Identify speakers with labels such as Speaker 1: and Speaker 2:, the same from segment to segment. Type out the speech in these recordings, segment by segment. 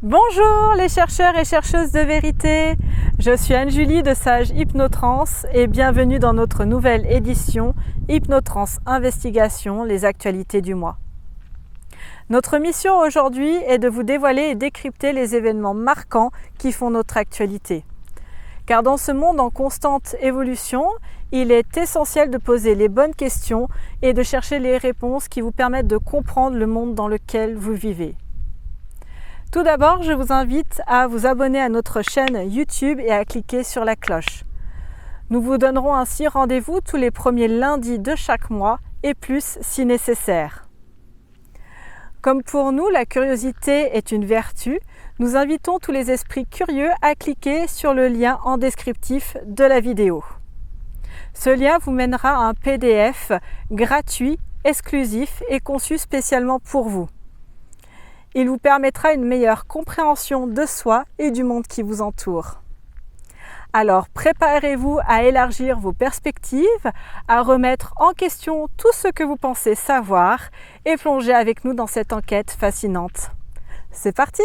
Speaker 1: Bonjour les chercheurs et chercheuses de vérité, je suis Anne-Julie de Sage Hypnotrance et bienvenue dans notre nouvelle édition Hypnotrance Investigation, les actualités du mois. Notre mission aujourd'hui est de vous dévoiler et décrypter les événements marquants qui font notre actualité. Car dans ce monde en constante évolution, il est essentiel de poser les bonnes questions et de chercher les réponses qui vous permettent de comprendre le monde dans lequel vous vivez. Tout d'abord, je vous invite à vous abonner à notre chaîne YouTube et à cliquer sur la cloche. Nous vous donnerons ainsi rendez-vous tous les premiers lundis de chaque mois et plus si nécessaire. Comme pour nous, la curiosité est une vertu, nous invitons tous les esprits curieux à cliquer sur le lien en descriptif de la vidéo. Ce lien vous mènera à un PDF gratuit, exclusif et conçu spécialement pour vous. Il vous permettra une meilleure compréhension de soi et du monde qui vous entoure. Alors préparez-vous à élargir vos perspectives, à remettre en question tout ce que vous pensez savoir et plonger avec nous dans cette enquête fascinante. C'est parti!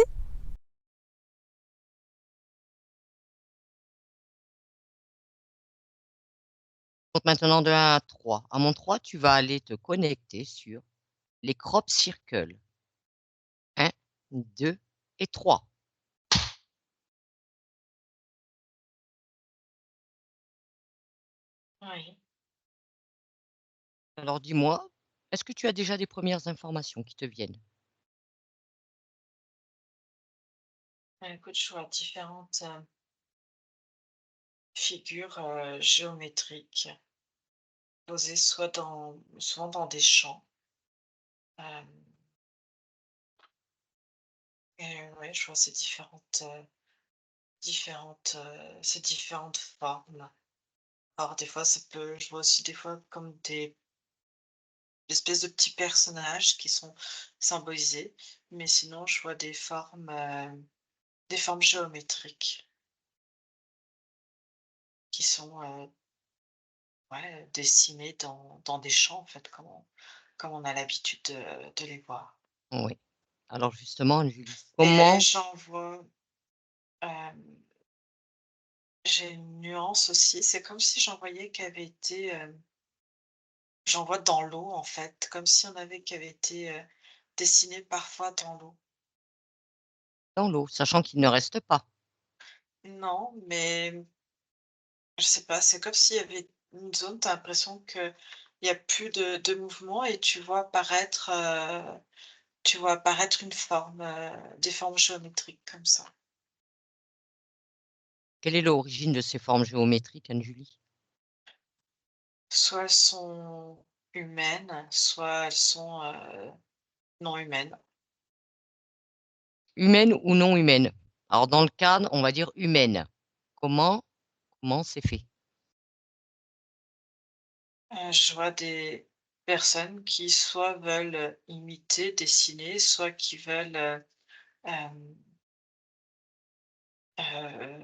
Speaker 2: Compte maintenant de 1 à 3. À mon 3, tu vas aller te connecter sur les crop circles. 1, 2 et 3.
Speaker 3: Oui.
Speaker 2: Alors dis-moi, est-ce que tu as déjà des premières informations qui te viennent?
Speaker 3: Écoute, je vois différentes figures géométriques posées souvent dans des champs. euh, et ouais, je vois ces différentes formes. Alors des fois, je vois aussi des fois comme des espèces de petits personnages qui sont symbolisés, mais sinon, je vois des formes géométriques qui sont ouais, dessinées dans des champs, en fait, comme on a l'habitude de les voir.
Speaker 2: Oui. Alors justement, Julie,
Speaker 3: Et
Speaker 2: comment
Speaker 3: j'en vois, hem, j'ai une nuance aussi, c'est comme si j'en voyais qui avait été, j'en vois dans l'eau, en fait, comme si on avait qui avait été, dessiné parfois dans l'eau.
Speaker 2: dans l'eau, sachant qu'il ne reste pas.
Speaker 3: Non, mais je sais pas, c'est comme s'il y avait une zone, tu as l'impression qu'il y a plus de mouvement et tu vois apparaître une forme, des formes géométriques comme ça.
Speaker 2: Quelle est l'origine de ces formes géométriques, Anne-Julie?
Speaker 3: Soit elles sont humaines, soit elles sont, non humaines.
Speaker 2: Humaines ou non humaines? Alors dans le cadre, on va dire humaine. Comment comment c'est fait?
Speaker 3: Je vois des personnes qui soit veulent, imiter, dessiner, soit qui veulent, hem,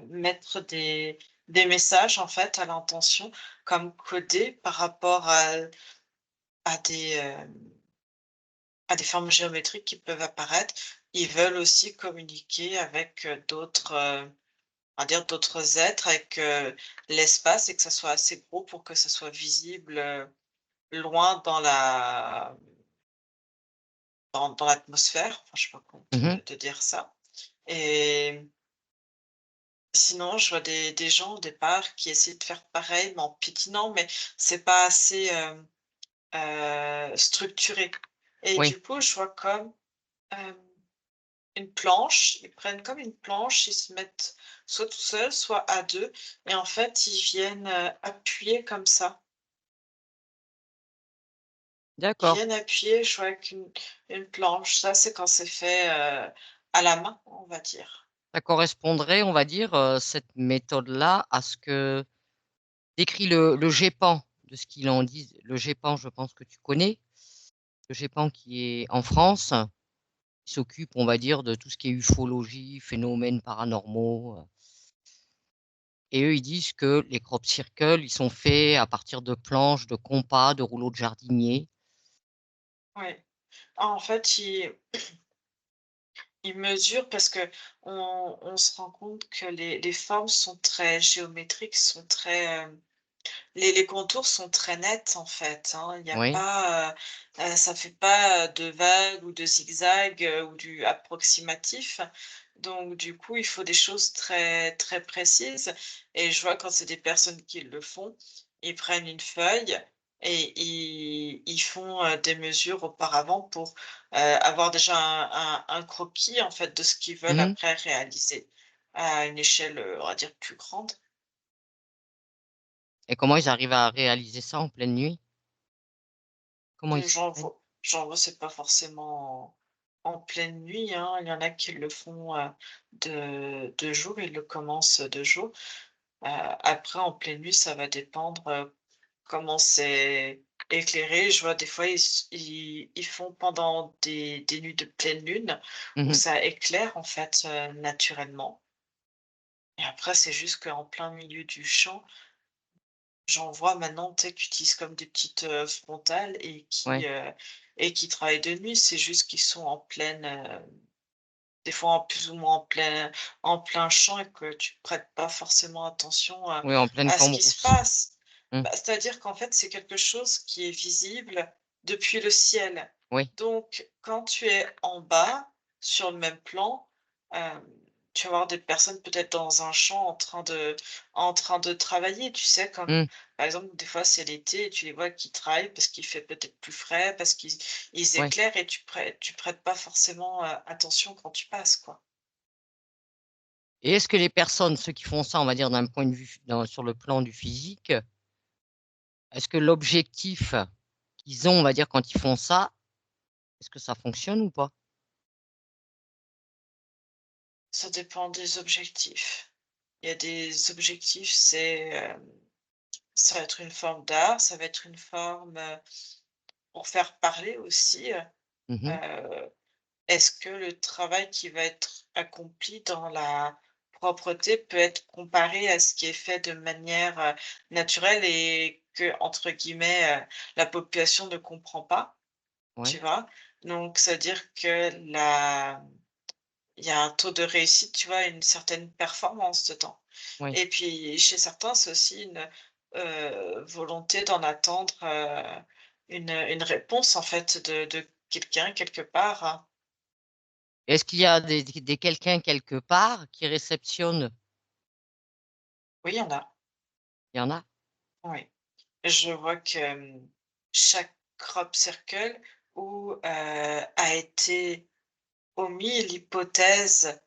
Speaker 3: mettre des messages, en fait, à l'intention, comme codés par rapport à à des formes géométriques qui peuvent apparaître. Ils veulent aussi communiquer avec, on va dire d'autres êtres avec, l'espace et que ça soit assez gros pour que ça soit visible, loin dans l'atmosphère. Enfin, je sais pas comment
Speaker 2: Mmh.
Speaker 3: te dire ça. Et sinon, je vois des gens au départ qui essaient de faire pareil, mais en piétinant, mais c'est pas assez, structuré. Et
Speaker 2: Oui,
Speaker 3: du coup, je vois comme, hem, une planche, ils prennent comme une planche, ils se mettent soit tout seuls, soit à 2, et en fait, ils viennent, appuyer comme ça. Ils
Speaker 2: d'accord.
Speaker 3: viennent appuyer, je vois avec une planche. Ça, c'est quand c'est fait, à la main, on va dire.
Speaker 2: Ça correspondrait, on va dire, cette méthode-là à ce que décrit le GEPAN, de ce qu'il en dit. Le GEPAN, je pense que tu connais. Le GEPAN qui est en France, qui s'occupe, on va dire, de tout ce qui est ufologie, phénomènes paranormaux, et eux, ils disent que les crop circles, ils sont faits à partir de planches, de compas, de rouleaux de jardinier.
Speaker 3: Ouais. En fait, ils mesurent parce que on se rend compte que les formes sont très géométriques, sont très, les contours sont très nets, en fait, hein. Il y a
Speaker 2: Oui.
Speaker 3: pas, ça fait pas, de vagues ou de zigzags, ou du approximatif. Donc du coup, il faut des choses très, très précises et je vois quand c'est des personnes qui le font, ils prennent une feuille et ils font, des mesures auparavant pour, avoir déjà un croquis, en fait, de ce qu'ils veulent
Speaker 2: Mmh.
Speaker 3: après réaliser à une échelle, on va dire plus grande.
Speaker 2: Et comment ils arrivent à réaliser ça en pleine nuit? Comment ils s'y prennent?
Speaker 3: J'en vois, c'est pas forcément en pleine nuit, hein. Il y en a qui le font, de jour, ils le commencent de jour. Après en pleine nuit, ça va dépendre, comment c'est éclairé. Je vois des fois ils font pendant des nuits de pleine lune où
Speaker 2: Mmh.
Speaker 3: ça éclaire en fait, naturellement et après c'est juste qu'en plein milieu du champ, j'en vois maintenant, tu sais, qui utilisent comme des petites, frontales
Speaker 2: Ouais.
Speaker 3: et qui travaillent de nuit. C'est juste qu'ils sont en pleine, des fois en plus ou moins en plein champ et que tu prêtes pas forcément attention
Speaker 2: Oui, en pleine
Speaker 3: à ce qui se
Speaker 2: cambrousse.
Speaker 3: passe.
Speaker 2: Mmh.
Speaker 3: Bah, c'est-à-dire qu'en fait, c'est quelque chose qui est visible depuis le ciel.
Speaker 2: Oui.
Speaker 3: Donc quand tu es en bas, sur le même plan, hem, tu vas voir des personnes peut-être dans un champ en train de travailler, tu sais? Comme,
Speaker 2: Mmh.
Speaker 3: par exemple, des fois, c'est l'été et tu les vois qui travaillent parce qu'il fait peut-être plus frais, parce qu'ils
Speaker 2: Ouais.
Speaker 3: éclairent et tu prêtes pas forcément, attention quand tu passes, quoi.
Speaker 2: Et est-ce que les personnes, ceux qui font ça, on va dire d'un point de vue sur le plan du physique, est-ce que l'objectif qu'ils ont, on va dire, quand ils font ça, est-ce que ça fonctionne ou pas?
Speaker 3: Ça dépend des objectifs. Il y a des objectifs, c'est, ça va être une forme d'art, ça va être une forme, pour faire parler aussi,
Speaker 2: Mmh.
Speaker 3: est-ce que le travail qui va être accompli dans la propreté peut être comparé à ce qui est fait de manière, naturelle et que, entre guillemets, «la population ne comprend pas», tu
Speaker 2: Ouais.
Speaker 3: vois? Donc ça veut dire que la il y a un taux de réussite, tu vois, une certaine performance dedans.
Speaker 2: Oui.
Speaker 3: Et puis chez certains, c'est aussi une, volonté d'en attendre, une réponse en fait de quelqu'un quelque part, hein.
Speaker 2: Est-ce qu'il y a des quelqu'un quelque part qui réceptionne?
Speaker 3: Oui, il y en a,
Speaker 2: Il y en a?
Speaker 3: oui. Je vois que, chaque crop circle où, a été omis l'hypothèse,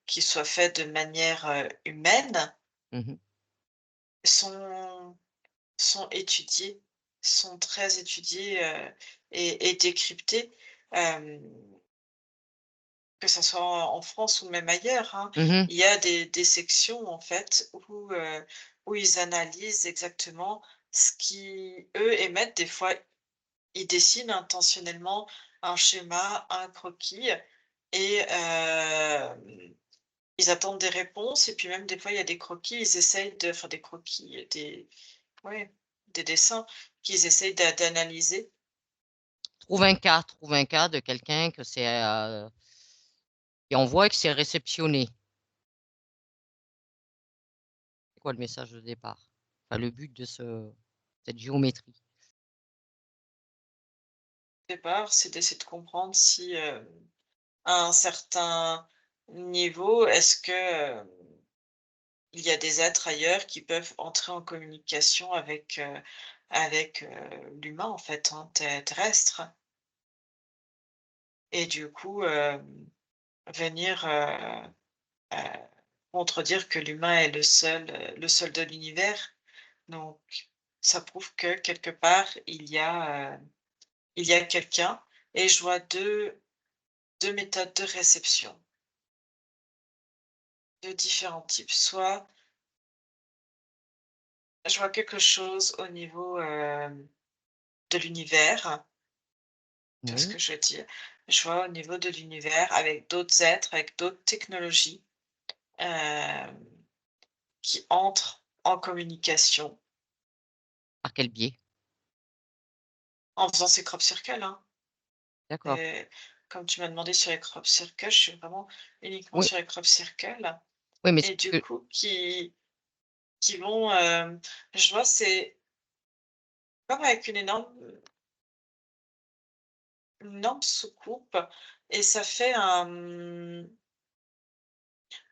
Speaker 3: qu'il soit fait de manière, humaine,
Speaker 2: Mmh.
Speaker 3: sont sont étudiés, sont très étudiés, et décryptés, hem, que ça soit en France ou même ailleurs, hein.
Speaker 2: Mmh.
Speaker 3: Il y a des sections en fait où ils analysent exactement ce qui eux émettent. Des fois, ils dessinent intentionnellement un schéma, un croquis et ils attendent des réponses et puis même des fois, il y a des croquis, ils essayent de enfin des croquis, des ouais, des dessins qu'ils essayent d'analyser.
Speaker 2: Trouve un cas de quelqu'un que c'est, et on voit que c'est réceptionné. C'est quoi le message de départ? Enfin, le but de cette géométrie.
Speaker 3: Au départ, c'est d'essayer de comprendre si, à un certain niveau, est-ce que, il y a des êtres ailleurs qui peuvent entrer en communication avec, l'humain en fait, hein, terrestre et du coup, venir, heu, contredire que l'humain est le seul de l'univers. Donc ça prouve que quelque part il y a quelqu'un et je vois deux méthodes de réception, 2 différents types. Soit je vois quelque chose au niveau, de l'univers, tu vois ce
Speaker 2: Oui.
Speaker 3: que je veux dire? Je vois au niveau de l'univers avec d'autres êtres, avec d'autres technologies, hem, qui entrent en communication
Speaker 2: Par quel biais?
Speaker 3: en faisant ces crop circles, hein.
Speaker 2: D'accord.
Speaker 3: Et comme tu m'as demandé sur les crop circles, je suis vraiment uniquement
Speaker 2: Oui,
Speaker 3: sur les crop circles
Speaker 2: oui, mais ce
Speaker 3: et du
Speaker 2: que
Speaker 3: coup qui vont, je vois, c'est comme avec une énorme soucoupe et ça fait un,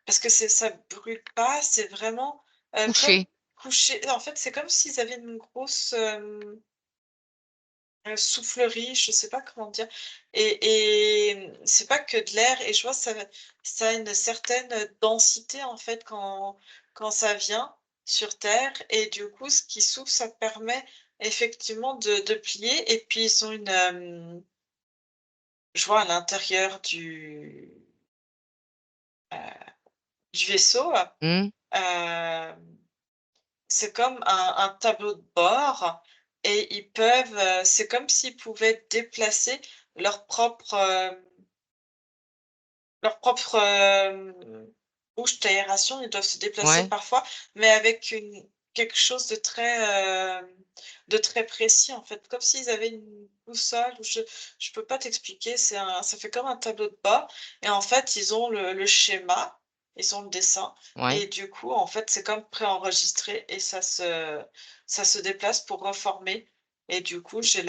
Speaker 3: parce que ça brûle pas, c'est vraiment, comme
Speaker 2: coucher,
Speaker 3: couché en fait, c'est comme s'ils avaient une grosse, soufflerie, je sais pas comment dire c'est pas que de l'air et je vois ça a une certaine, densité en fait quand ça vient sur terre et du coup ce qui souffle, ça permet effectivement de plier et puis ils ont je vois à l'intérieur du vaisseau,
Speaker 2: mmh,
Speaker 3: c'est comme un tableau de bord et ils peuvent, c'est comme s'ils pouvaient déplacer leur propre, bouche d'aération. Ils doivent se déplacer
Speaker 2: ouais,
Speaker 3: parfois, mais avec quelque chose de très précis, en fait, comme s'ils avaient une boussole ou je peux pas t'expliquer, ça fait comme un tableau de bord et en fait, ils ont le schéma, ils ont le dessin
Speaker 2: ouais.
Speaker 3: et du coup, en fait, c'est comme préenregistré et ça se déplace pour reformer et du coup, j'ai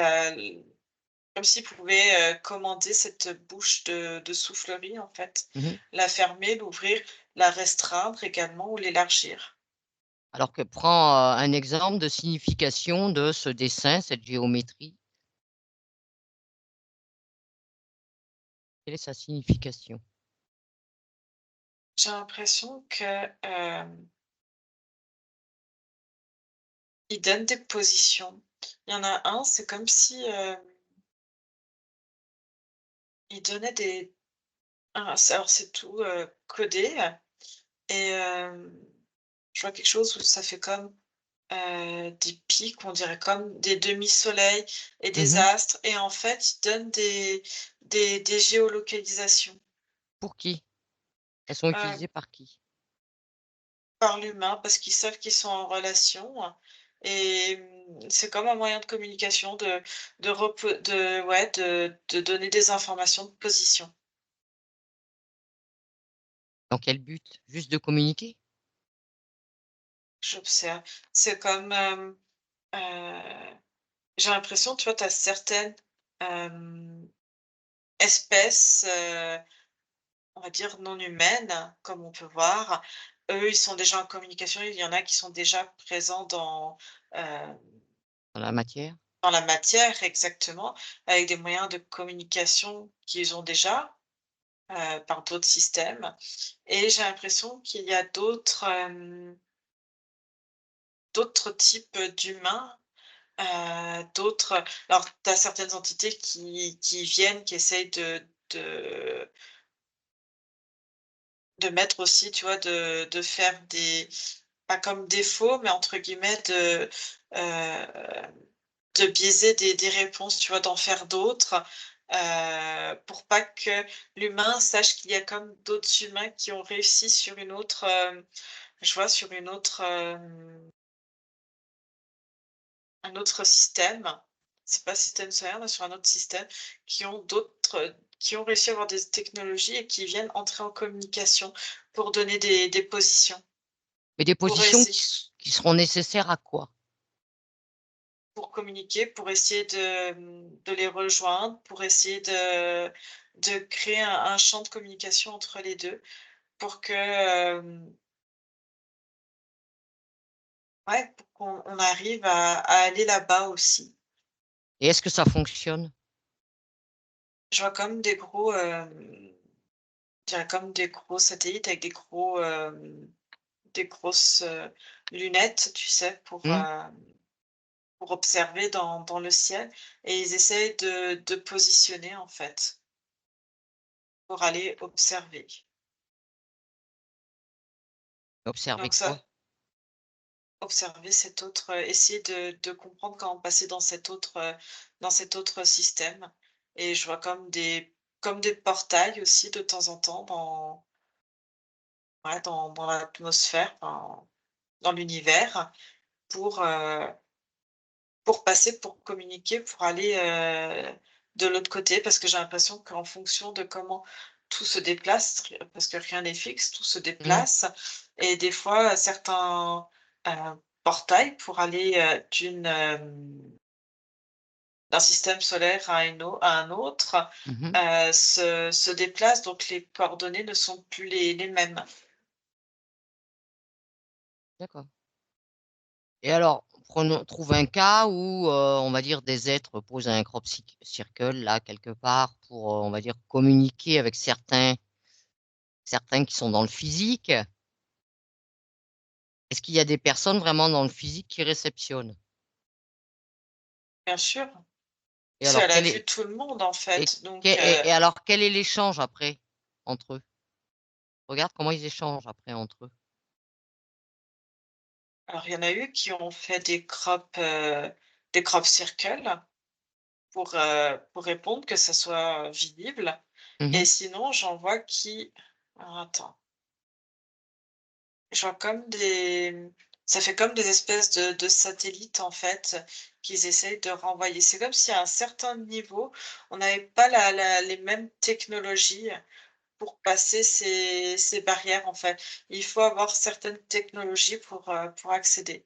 Speaker 3: comme s'ils pouvaient, commander cette bouche de soufflerie, en fait.
Speaker 2: Mmh.
Speaker 3: La fermer, l'ouvrir, la restreindre également ou l'élargir.
Speaker 2: Alors que prends, un exemple de signification de ce dessin, cette géométrie. Quelle est sa signification?
Speaker 3: J'ai l'impression que, ils donnent des positions. Il y en a un, c'est comme si, il donnait alors c'est tout, codé, et je vois quelque chose où ça fait comme, des pics, on dirait comme des demi-soleils et des
Speaker 2: Mmh.
Speaker 3: astres et en fait, ils donnent des géolocalisations,
Speaker 2: Pour qui? Elles sont
Speaker 3: heu,
Speaker 2: utilisées par qui?
Speaker 3: par l'humain parce qu'ils savent qu'ils sont en relation et c'est comme un moyen de communication de donner des informations de position.
Speaker 2: Dans quel but? Juste de communiquer?
Speaker 3: J'observe. C'est comme, j'ai l'impression, tu vois, tu as certaines, hem, espèces, on va dire non humaines, comme on peut voir. Eux, ils sont déjà en communication, il y en a qui sont déjà présents heu,
Speaker 2: Dans la matière?
Speaker 3: dans la matière exactement, avec des moyens de communication qu'ils ont déjà, par d'autres systèmes et j'ai l'impression qu'il y a d'autres types d'humains, d'autres alors tu as certaines entités qui viennent, qui essayent de mettre aussi, tu vois, de faire pas comme défaut, mais entre guillemets heu, de biaiser des réponses, tu vois? D'en faire d'autres, pour pas que l'humain sache qu'il y a comme d'autres humains qui ont réussi sur une autre, je vois sur une autre, un autre système. C'est pas système solaire, mais sur un autre système, qui ont réussi à avoir des technologies et qui viennent entrer en communication pour donner des positions.
Speaker 2: Mais des
Speaker 3: Pour
Speaker 2: positions
Speaker 3: essayer
Speaker 2: qui seront nécessaires à quoi?
Speaker 3: pour communiquer, pour essayer de les rejoindre, pour essayer de créer un champ de communication entre les 2, pour que, ouais, pour qu'on arrive à aller là-bas aussi.
Speaker 2: Et est-ce que ça fonctionne?
Speaker 3: Je vois comme je dirais comme des gros satellites avec des grosses, lunettes, tu sais,
Speaker 2: Mmh?
Speaker 3: pour observer dans le ciel et ils essayent de positionner, en fait, pour aller observer.
Speaker 2: Observer
Speaker 3: Donc
Speaker 2: quoi?
Speaker 3: ça observer cet autre, essayer de comprendre comment passer dans cet autre système et je vois comme des portails aussi de temps en temps dans l'atmosphère, dans l'univers pour, heu, pour passer, pour communiquer, pour aller, de l'autre côté parce que j'ai l'impression qu'en fonction de comment tout se déplace, parce que rien n'est fixe, tout se
Speaker 2: Mmh.
Speaker 3: déplace et des fois certains, heu, portails pour aller, d'un système solaire à un autre,
Speaker 2: Mmh.
Speaker 3: se déplacent donc les coordonnées ne sont plus les mêmes.
Speaker 2: D'accord. Et alors, trouve un cas où, on va dire des êtres posent un crop circle là, quelque part pour, on va dire communiquer avec certains qui sont dans le physique. Est-ce qu'il y a des personnes vraiment dans le physique qui réceptionnent?
Speaker 3: Bien sûr,
Speaker 2: Et
Speaker 3: parce
Speaker 2: alors
Speaker 3: qu'elle a
Speaker 2: quel
Speaker 3: vu
Speaker 2: est
Speaker 3: tout le monde en
Speaker 2: et
Speaker 3: fait, donc
Speaker 2: quel et alors quel est l'échange après, entre eux? Regarde comment ils échangent après entre eux.
Speaker 3: alors il y en a eu qui ont fait des crop circles pour répondre, que ça soit visible et
Speaker 2: Mmh.
Speaker 3: sinon j'en vois qui alors attends, je vois comme des ça fait comme des espèces de satellites en fait, qu'ils essayent de renvoyer. C'est comme si à un certain niveau, on n'avait pas les mêmes technologies pour passer ces barrières en fait. Il faut avoir certaines technologies pour accéder.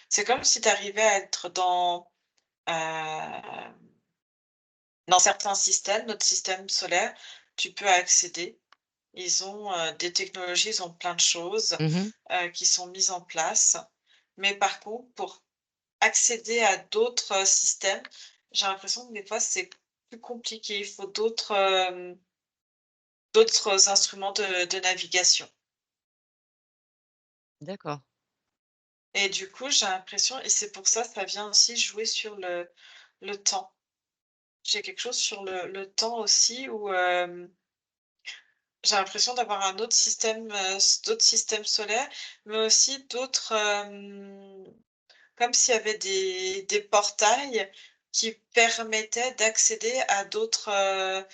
Speaker 3: C'est comme si tu arrivais à être heu, dans certains systèmes, notre système solaire, tu peux accéder. Ils ont, des technologies, ils ont plein de choses,
Speaker 2: Mmh.
Speaker 3: qui sont mises en place. Mais par contre, pour accéder à d'autres, systèmes, j'ai l'impression que des fois, c'est plus compliqué. Il faut d'autres instruments de navigation.
Speaker 2: D'accord.
Speaker 3: Et du coup, j'ai l'impression et c'est pour ça, ça vient aussi jouer sur le temps. J'ai quelque chose sur le temps aussi où, j'ai l'impression d'avoir un autre système, d'autres systèmes solaires, mais aussi d'autres, comme s'il y avait des portails qui permettaient d'accéder à d'autres,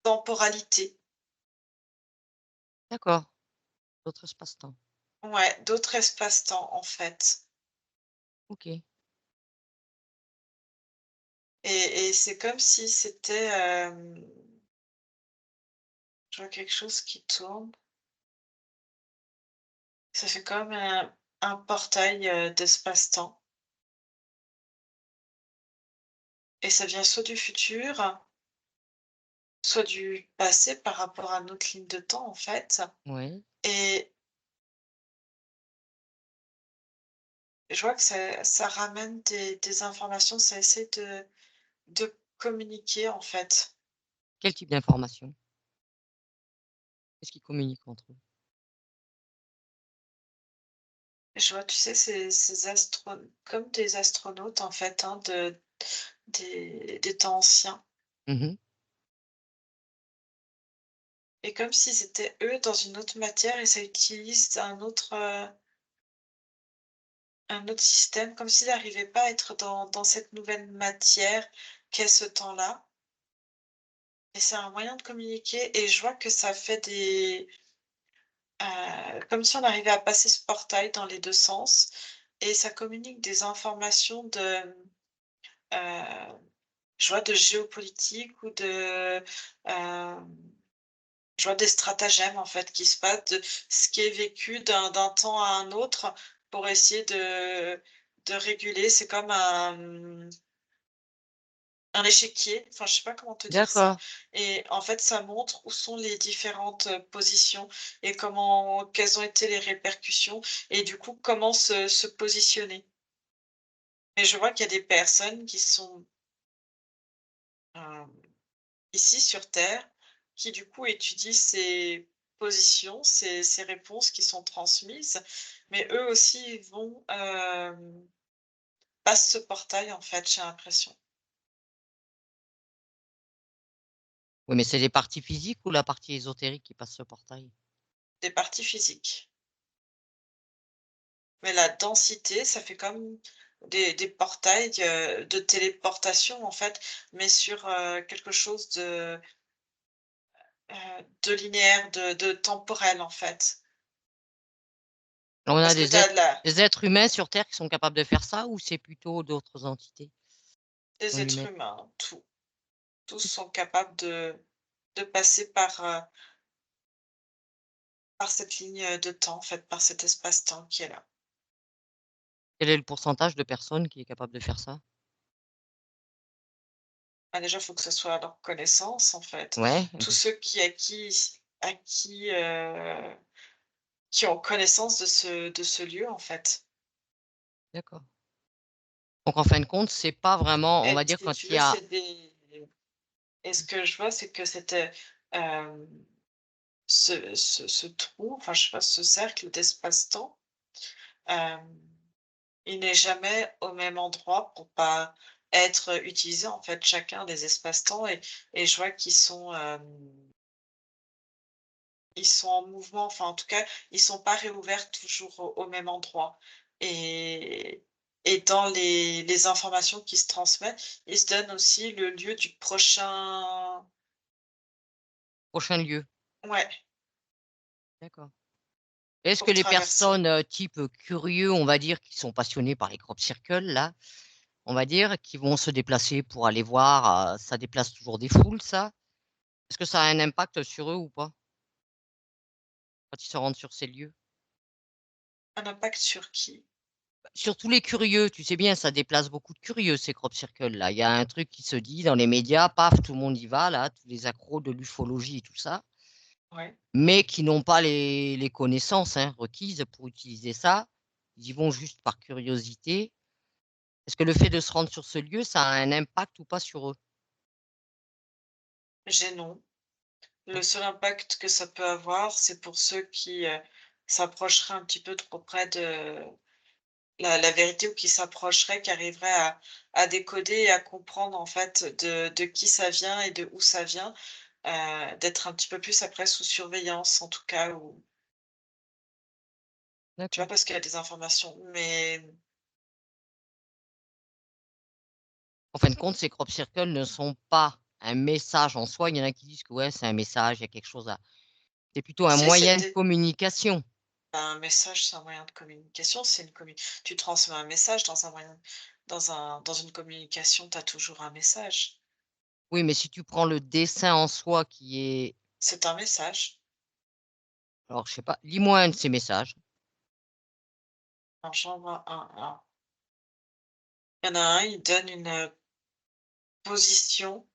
Speaker 3: temporalités.
Speaker 2: D'accord. D'autres espaces-temps.
Speaker 3: Ouais, d'autres espaces-temps, en fait.
Speaker 2: OK.
Speaker 3: Et c'est comme si c'était, je vois quelque chose qui tourne. Ça fait comme un portail, d'espace-temps et ça vient soit du futur, soit du passé par rapport à notre ligne de temps, en fait
Speaker 2: Oui.
Speaker 3: et je vois que ça ramène des informations, ça essaie de communiquer, en fait.
Speaker 2: Quel type d'information? Qu'est-ce qu'ils communiquent entre eux?
Speaker 3: Je vois, tu sais, comme des astronautes, en fait, hein, des temps anciens
Speaker 2: Mmh.
Speaker 3: et comme s'ils étaient, eux, dans une autre matière et ça utilise un autre système, comme s'ils n'arrivaient pas à être dans cette nouvelle matière qu'est ce temps-là et c'est un moyen de communiquer et je vois que ça fait comme si on arrivait à passer ce portail dans les 2 sens et ça communique des informations heu, je vois de géopolitique ou je vois des stratagèmes en fait qui se passent, de ce qui est vécu d'un temps à un autre pour essayer de réguler. C'est comme un échiquier, enfin je sais pas comment te dire ça
Speaker 2: D'accord,
Speaker 3: et en fait ça montre où sont les différentes, positions et comment quelles ont été les répercussions et du coup comment se positionner. Mais je vois qu'il y a des personnes qui sont, hem, ici sur terre, qui du coup étudient ces positions, ces réponses qui sont transmises, mais eux aussi ils vont, passent ce portail en fait, j'ai l'impression.
Speaker 2: oui, mais c'est les parties physiques ou la partie ésotérique qui passe ce portail?
Speaker 3: Des parties physiques. Mais la densité, ça fait comme des portails, de téléportation en fait, mais sur, quelque chose de linéaire, de temporel en fait.
Speaker 2: On a
Speaker 3: Parce que tu as de la
Speaker 2: des êtres humains sur terre qui sont capables de faire ça ou c'est plutôt d'autres entités?
Speaker 3: des
Speaker 2: On lui
Speaker 3: êtres
Speaker 2: met
Speaker 3: humains, tout. Tous sont capables de passer par cette ligne, de temps, en fait, par cet espace-temps qui est là.
Speaker 2: quel est le pourcentage de personnes qui est capable de faire ça?
Speaker 3: Bah, déjà, il faut que ce soit à leur connaissance, en fait.
Speaker 2: Ouais,
Speaker 3: Tous ceux à qui ont connaissance de ce lieu, en fait.
Speaker 2: d'accord. Donc en fin de compte, c'est pas vraiment on
Speaker 3: Et
Speaker 2: va dire
Speaker 3: si tu
Speaker 2: quand il y
Speaker 3: veux,
Speaker 2: a
Speaker 3: c'est des et ce que je vois, c'est que hem, ce trou, enfin, je sais pas, ce cercle d'espace-temps, hem il n'est jamais au même endroit pour pas être utilisé, en fait, chacun des espaces-temps et je vois qu'ils sont, ils sont en mouvement, enfin, en tout cas, ils sont pas réouverts toujours au même endroit et et dans les informations qui se transmettent, ils se donnent aussi le lieu du prochain
Speaker 2: prochain lieu,
Speaker 3: ouais,
Speaker 2: d'accord. Est-ce que
Speaker 3: pour
Speaker 2: les
Speaker 3: traverser.
Speaker 2: personnes, type, curieux, on va dire, qui sont passionnés par les crop circles là, on va dire, qui vont se déplacer pour aller voir, ça déplace toujours des foules ça? Est-ce que ça a un impact sur eux ou pas? Quand ils se rendent sur ces lieux?
Speaker 3: Un impact sur qui?
Speaker 2: Sur tous les curieux, tu sais bien, ça déplace beaucoup de curieux ces crop circles là. Il y a un truc qui se dit dans les médias, paf, tout le monde y va là, tous les accros de l'ufologie et tout ça,
Speaker 3: Ouais.
Speaker 2: mais qui n'ont pas les connaissances, hein, requises pour utiliser ça. Ils y vont juste par curiosité. Est-ce que le fait de se rendre sur ce lieu, ça a un impact ou pas sur eux?
Speaker 3: Gênant.
Speaker 2: Non.
Speaker 3: Le seul impact que ça peut avoir, c'est pour ceux qui, s'approcheraient un petit peu trop près de la vérité ou qui s'approcheraient, qui arriveraient à décoder et à comprendre en fait de qui ça vient et de où ça vient, d'être un petit peu plus après sous surveillance en tout cas ou tu vois?
Speaker 2: D'accord.
Speaker 3: Parce qu'il y a des informations, mais
Speaker 2: En fin de compte, ces crop circles ne sont pas un message en soi. Il y en a qui disent que ouais, c'est un message, il y a quelque chose à c'est plutôt un
Speaker 3: c'est
Speaker 2: moyen de
Speaker 3: des
Speaker 2: communication.
Speaker 3: un message, c'est un moyen de communication, c'est une commu tu transmets un message dans une communication, tu as toujours un message.
Speaker 2: Oui, mais si tu prends le dessin en soi qui est
Speaker 3: C'est un message.
Speaker 2: alors je sais pas, lis-moi un de ces messages.
Speaker 3: Alors j'en vois un là. Il y en a un, il donne une, position,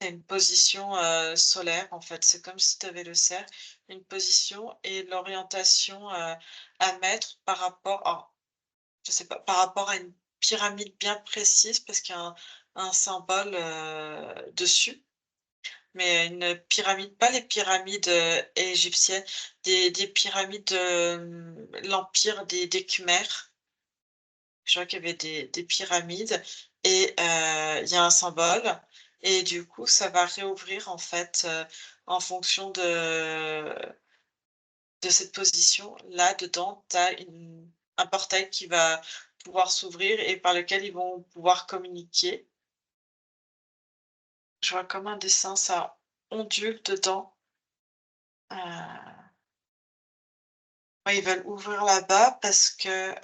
Speaker 3: c'est une position, solaire en fait. C'est comme si tu avais le cercle, une position et l'orientation, à mettre par rapport je sais pas, par rapport à une pyramide bien précise parce qu'il y a un symbole, dessus. Mais une pyramide, pas les pyramides, égyptiennes, des pyramides, l'empire des Khmers. Je vois qu'il y avait des pyramides et il y a un symbole et du coup, ça va réouvrir en fait, en fonction de cette position. Là, dedans, tu as un portail qui va pouvoir s'ouvrir et par lequel ils vont pouvoir communiquer. Je vois comme un dessin, ça ondule dedans. Heu, ouais, ils veulent ouvrir là-bas parce que,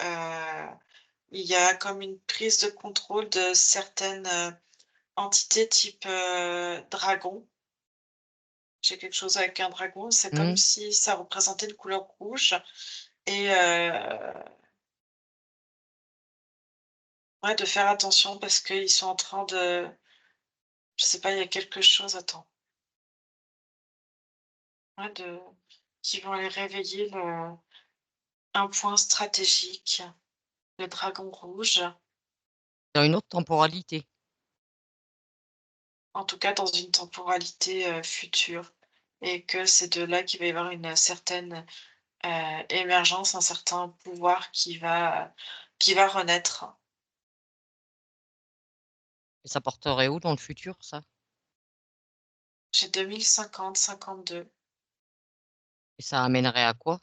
Speaker 3: il y a comme une prise de contrôle de certaines, entités type, dragon. J'ai quelque chose avec un dragon, c'est comme
Speaker 2: Mmh.
Speaker 3: si ça représentait une couleur rouge et ouais, de faire attention parce qu'ils sont en train de je sais pas, il y a quelque chose, attends, ouais, qui vont aller réveiller un point stratégique, le dragon rouge,
Speaker 2: Dans une autre temporalité.
Speaker 3: en tout cas dans une temporalité, future et que c'est de là qu'il va y avoir une certaine, émergence, un certain pouvoir qui va renaître.
Speaker 2: Et ça porterait où dans le futur ça?
Speaker 3: J'ai 2050-52.
Speaker 2: Et ça amènerait à quoi?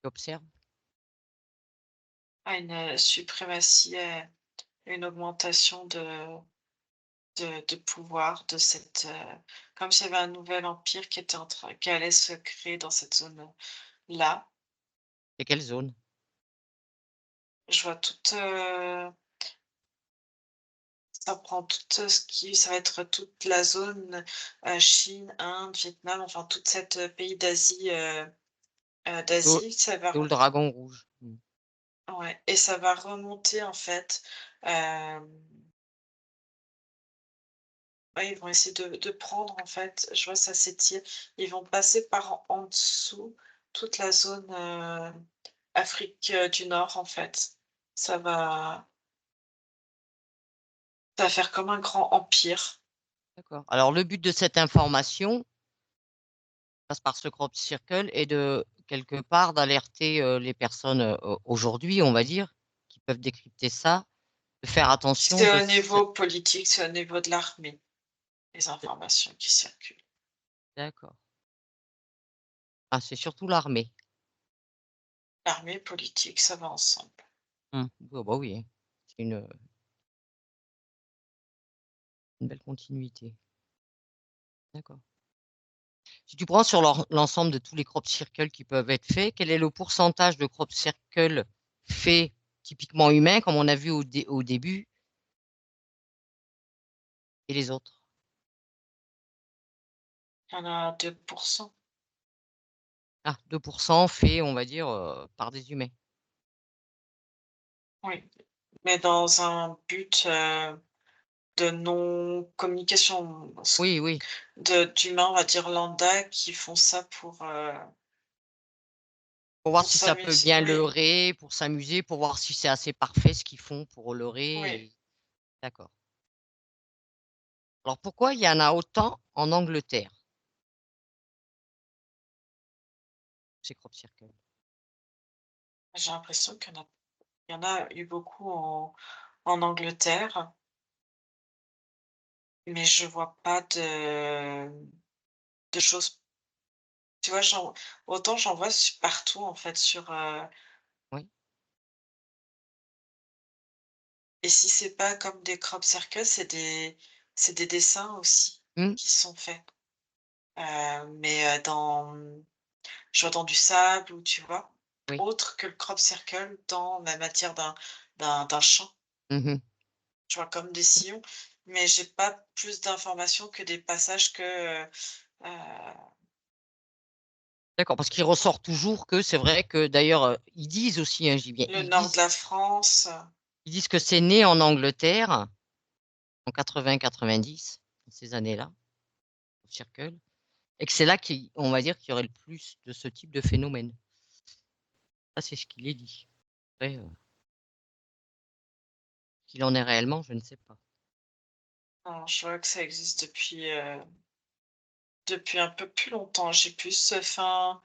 Speaker 2: Tu observes?
Speaker 3: À une, suprématie, une augmentation de pouvoir de cette, comme s'il y avait un nouvel empire qui allait se créer dans cette zone, là.
Speaker 2: C'est quelle zone?
Speaker 3: Je vois toute, ça prend tout, ce qui ça va être toute la zone, Chine, Inde, Vietnam, enfin toute cette, pays d'Asie,
Speaker 2: D'où
Speaker 3: d'Asie, ça va
Speaker 2: d'où le dragon rouge. Mmh.
Speaker 3: ouais et ça va remonter en fait, hem, ouais, ils vont essayer de prendre en fait, je vois ça s'étire. Ils vont passer par en dessous toute la zone, Afrique, du Nord en fait. Ça va ça va faire comme un grand empire.
Speaker 2: D'accord. Alors le but de cette information passe par ce crop circle et de quelque part d'alerter, les personnes, aujourd'hui, on va dire, qui peuvent décrypter ça, de faire attention
Speaker 3: C'est
Speaker 2: de
Speaker 3: au
Speaker 2: ce
Speaker 3: niveau politique, c'est au niveau de l'armée, les informations qui circulent.
Speaker 2: d'accord. Ah, c'est surtout l'armée.
Speaker 3: L'armée, politique, ça va ensemble.
Speaker 2: Mmh. Oh bah, oui, hein. C'est une belle continuité. D'accord. Si tu prends sur l'ensemble de tous les crop circles qui peuvent être faits, quel est le pourcentage de crop circles faits typiquement humains, comme on a vu au début, et les autres?
Speaker 3: Il y en a 2%.
Speaker 2: Ah, 2% faits, on va dire, par des humains.
Speaker 3: Oui, mais dans un but, de non-communication,
Speaker 2: Oui, oui.
Speaker 3: de d'humains, on va dire lambda, qui font ça
Speaker 2: Pour voir
Speaker 3: pour
Speaker 2: si ça peut
Speaker 3: s'amuser.
Speaker 2: bien
Speaker 3: Oui,
Speaker 2: leurrer, pour s'amuser, pour voir si c'est assez parfait ce qu'ils font pour leurrer
Speaker 3: oui.
Speaker 2: et d'accord. Alors pourquoi il y en a autant en Angleterre, ces crop circles?
Speaker 3: J'ai l'impression qu'il y en a eu beaucoup en Angleterre, mais je vois pas de choses. Tu vois, autant j'en vois partout en fait sur,
Speaker 2: Oui.
Speaker 3: et si c'est pas comme des crop circles, c'est des dessins aussi
Speaker 2: Mmh,
Speaker 3: qui sont faits. Mais, je vois dans du sable ou tu vois?
Speaker 2: oui.
Speaker 3: Autre que le crop circle dans la matière d'un champ.
Speaker 2: Mmh.
Speaker 3: Je vois comme des sillons, mais j'ai pas plus d'informations que des passages que, heu,
Speaker 2: D'accord, parce qu'il ressort toujours que c'est vrai que d'ailleurs, ils disent aussi, hein, je dis bien,
Speaker 3: le nord de la France,
Speaker 2: ils disent que c'est né en Angleterre en 80-90, dans ces années-là, crop circle, et que c'est là qu'on va dire qu'il y aurait le plus de ce type de phénomène. Ça, c'est ce qu'il est dit. Après, qu'il en est réellement, je ne sais pas.
Speaker 3: non, je vois que ça existe depuis un peu plus longtemps. J'ai plus, fin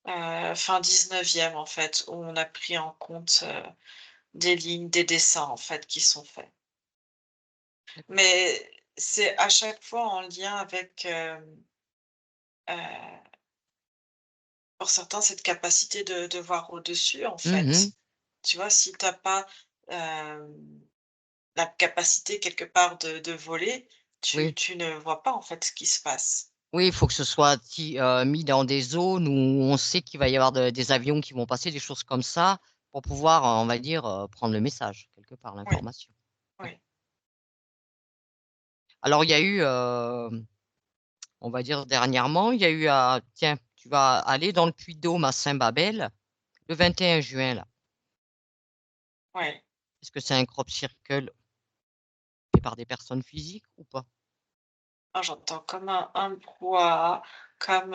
Speaker 3: 19e en fait, où on a pris en compte, des lignes, des dessins en fait qui sont faits.
Speaker 2: D'accord.
Speaker 3: Mais c'est à chaque fois en lien avec, heu, pour certains, cette capacité de voir au-dessus en
Speaker 2: Mmh.
Speaker 3: fait. Tu vois? Si tu as pas, hem, la capacité quelque part de voler, tu
Speaker 2: Oui.
Speaker 3: tu ne vois pas en fait ce qui se passe.
Speaker 2: Oui, il faut que ce soit mis dans des zones où on sait qu'il va y avoir des avions qui vont passer, des choses comme ça, pour pouvoir, on va dire, prendre le message, quelque part,
Speaker 3: Oui,
Speaker 2: l'information. Ouais.
Speaker 3: oui.
Speaker 2: Alors il y a eu, on va dire dernièrement, il y a eu tiens, tu vas aller dans le Puy-de-Dôme à Saint-Babel le 21 juin là.
Speaker 3: Ouais.
Speaker 2: Est-ce que c'est un crop circle fait par des personnes physiques ou pas?
Speaker 3: Ah, j'entends comme un brouhaha, comme,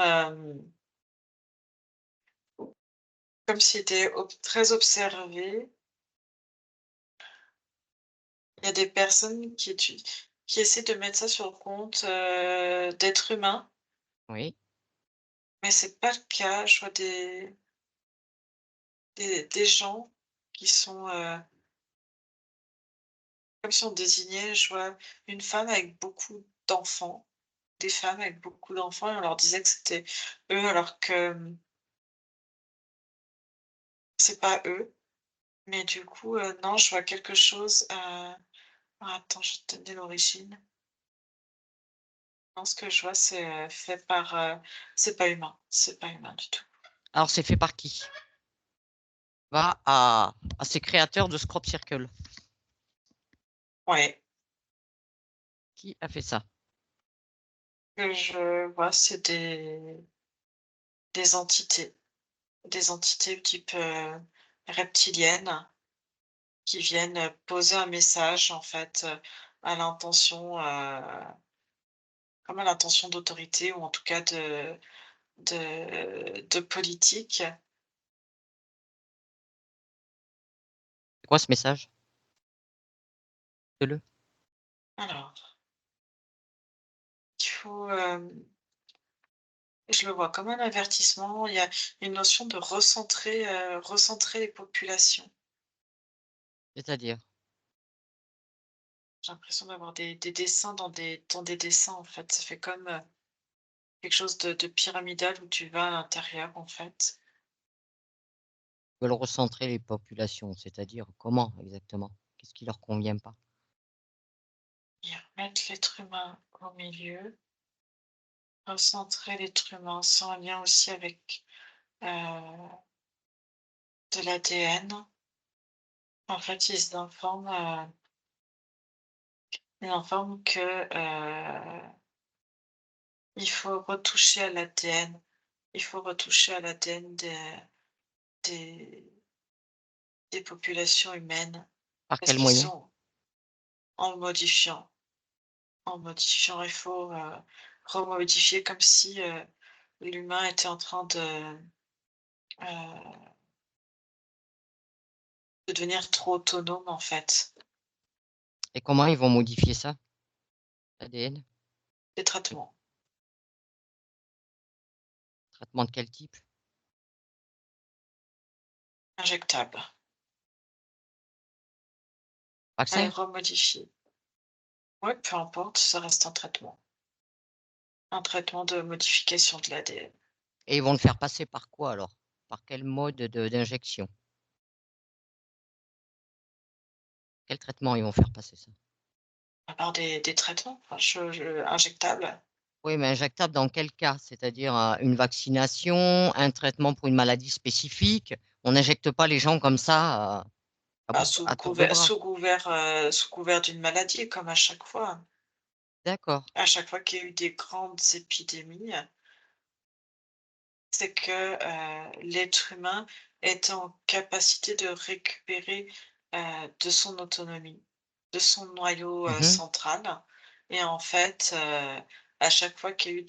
Speaker 3: comme si c'était très observé. Il y a des personnes qui essaient de mettre ça sur le compte, d'êtres humains,
Speaker 2: Oui.
Speaker 3: mais c'est pas le cas. Je vois des gens qui sont, comme si on désignait, je vois une femme avec beaucoup d'enfants, des femmes avec beaucoup d'enfants et on leur disait que c'était eux alors que, c'est pas eux. Mais du coup, non, je vois quelque chose, attends, je vais te donner l'origine. Non, ce que je vois, c'est, fait par, c'est pas humain du tout.
Speaker 2: Alors c'est fait par qui? va à ces créateurs de ce crop circle.
Speaker 3: Ouais.
Speaker 2: Qui a fait ça?
Speaker 3: Que je vois, c'est des entités. Des entités type, reptiliennes qui viennent poser un message en fait, à l'intention, comme à l'intention d'autorité ou en tout cas de politique.
Speaker 2: C'est quoi ce message? Fais-le.
Speaker 3: Alors, il faut, je le vois comme un avertissement, il y a une notion de recentrer les populations.
Speaker 2: C'est-à-dire?
Speaker 3: J'ai l'impression d'avoir des dessins dans des dessins en fait. Ça fait comme, quelque chose de pyramidal où tu vas à l'intérieur en fait.
Speaker 2: Ils veulent recentrer les populations, c'est-à-dire comment exactement? Qu'est-ce qui leur convient pas?
Speaker 3: Et remettre l'être humain au milieu, recentrer l'être humain, c'est en lien aussi avec, de l'ADN. En fait, ils informent que, il faut retoucher à l'ADN. Il faut retoucher à l'ADN des des populations humaines
Speaker 2: Par
Speaker 3: parce
Speaker 2: quel
Speaker 3: qu'ils
Speaker 2: moyen?
Speaker 3: sont en le modifiant. En modifiant, il faut, remodifier comme si, l'humain était en train heu, de devenir trop autonome, en fait.
Speaker 2: Et comment ils vont modifier ça? L'ADN?
Speaker 3: Des traitements
Speaker 2: Traitement de quel type?
Speaker 3: injectables, à les
Speaker 2: Vaccin?
Speaker 3: remodifier. Ouais, peu importe, ça reste un traitement. Un traitement de modification de l'ADN.
Speaker 2: Et ils vont le faire passer par quoi alors? Par quel mode d'injection? Quel traitement ils vont faire passer ça?
Speaker 3: À part des traitements, enfin, je injectables.
Speaker 2: Oui, mais injectable dans quel cas? C'est-à-dire, une vaccination, un traitement pour une maladie spécifique? On n'injecte pas les gens comme ça,
Speaker 3: Bah,
Speaker 2: à tour de bras.
Speaker 3: sous couvert d'une maladie, comme à chaque fois.
Speaker 2: D'accord.
Speaker 3: À chaque fois qu'il y a eu des grandes épidémies, c'est que, l'être humain est en capacité de récupérer, de son autonomie, de son noyau,
Speaker 2: Mmh.
Speaker 3: central et en fait, à chaque fois qu'il y a eu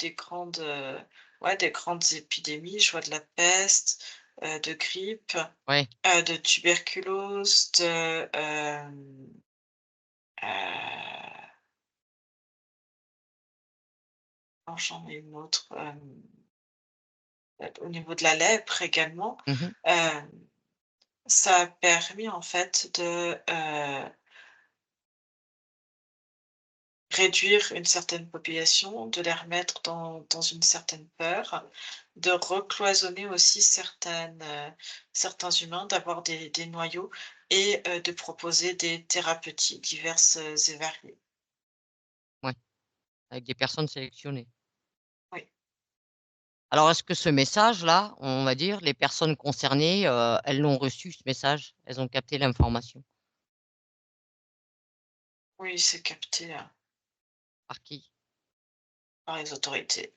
Speaker 3: ouais, des grandes épidémies, je vois de la peste, de grippe,
Speaker 2: Ouais.
Speaker 3: de tuberculose, heu, oh, j'en ai une autre, au niveau de la lèpre également,
Speaker 2: Mmh.
Speaker 3: hem ça a permis en fait de, réduire une certaine population, de les remettre dans une certaine peur, de recloisonner aussi certains humains, d'avoir des noyaux et de proposer des thérapeutiques diverses, et variées.
Speaker 2: Ouais, avec des personnes sélectionnées.
Speaker 3: Oui.
Speaker 2: Alors est-ce que ce message-là, on va dire, les personnes concernées, elles l'ont reçu ce message? Elles ont capté l'information?
Speaker 3: Oui, c'est capté,
Speaker 2: Par qui?
Speaker 3: par les autorités.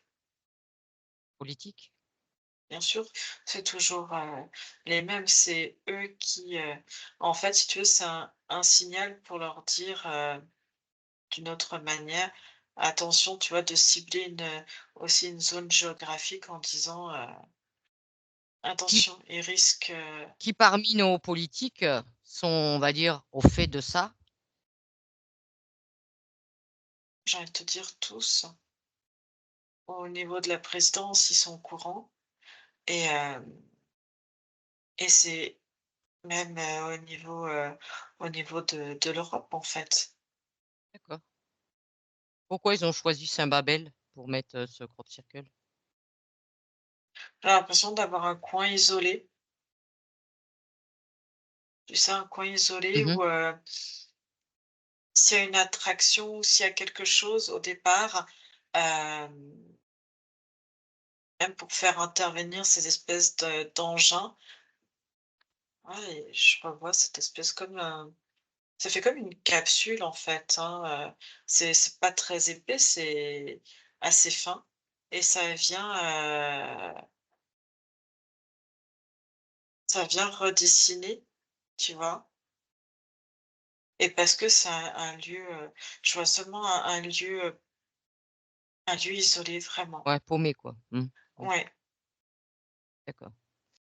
Speaker 2: Politique?
Speaker 3: Bien sûr, c'est toujours, les mêmes. C'est eux qui, en fait, si tu veux, c'est un signal pour leur dire, d'une autre manière, attention, tu vois, de cibler aussi une zone géographique en disant,
Speaker 2: Qui
Speaker 3: attention, ils risquent,
Speaker 2: qui parmi nos politiques, sont, on va dire, au fait de ça?
Speaker 3: j'ai envie de te dire tous, au niveau de la présidence, ils sont au courant et et c'est même, au niveau de l'Europe, en fait.
Speaker 2: D'accord. Pourquoi ils ont choisi Saint-Babel pour mettre, ce crop circle?
Speaker 3: J'ai l'impression d'avoir un coin isolé, tu sais, un coin isolé
Speaker 2: Mmh.
Speaker 3: où, s'il y a une attraction ou s'il y a quelque chose au départ, hem même pour faire intervenir ces espèces d'engins, Ouais et je revois cette espèce comme, ça fait comme une capsule en fait, hein, c'est pas très épais, c'est assez fin et ça vient redessiner, tu vois? Et parce que c'est un lieu, je vois seulement un lieu isolé vraiment.
Speaker 2: Ouais, paumé, quoi. Mmh. Mmh.
Speaker 3: Ouais,
Speaker 2: D'accord.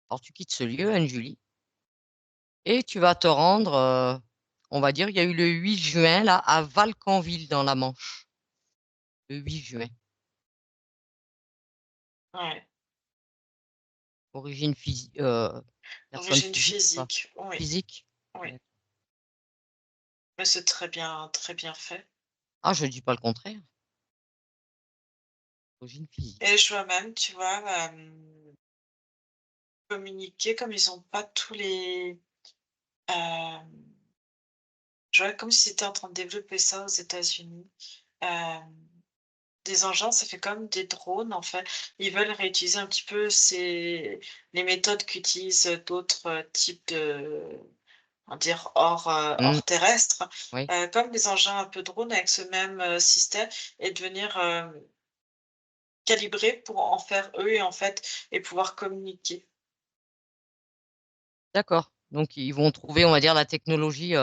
Speaker 2: Alors tu quittes ce lieu, Anne-Julie, et tu vas te rendre, on va dire, il y a eu le 8 juin là, à Valcanville dans la Manche. Le 8 juin.
Speaker 3: ouais.
Speaker 2: Origine personne
Speaker 3: Origine
Speaker 2: physique ou pas?
Speaker 3: physique, oui,
Speaker 2: Physique?
Speaker 3: oui.
Speaker 2: D'acc
Speaker 3: Mais c'est très bien fait
Speaker 2: Ah, je dis pas le contraire. Origine physique.
Speaker 3: et je vois même, tu vois, communiquer comme ils ont pas tous les, hem, je vois comme si c'était en train de développer ça aux États-Unis. Hem, des engins, ça fait comme des drones, en fait. Ils veulent réutiliser un petit peu les méthodes qu'utilisent d'autres, types de on va dire
Speaker 2: Mmh,
Speaker 3: hors terrestre,
Speaker 2: oui,
Speaker 3: comme des engins un peu drones avec ce même, système et de venir, calibrer pour en faire eux et en fait et pouvoir communiquer.
Speaker 2: d'accord. Donc ils vont trouver, on va dire, la technologie,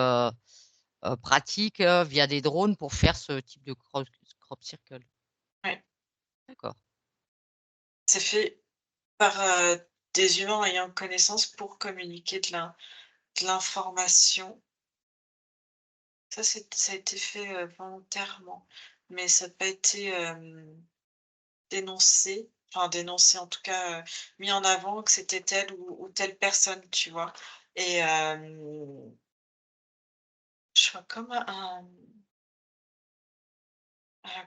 Speaker 2: pratique, via des drones pour faire ce type de crop circle.
Speaker 3: Ouais,
Speaker 2: D'accord.
Speaker 3: c'est fait par, des humains ayant connaissance pour communiquer de l'information. Ça a été fait, volontairement, mais ça n'a pas été, dénoncé, enfin dénoncé en tout cas, mis en avant que c'était telle ou telle personne, tu vois? Et je vois comme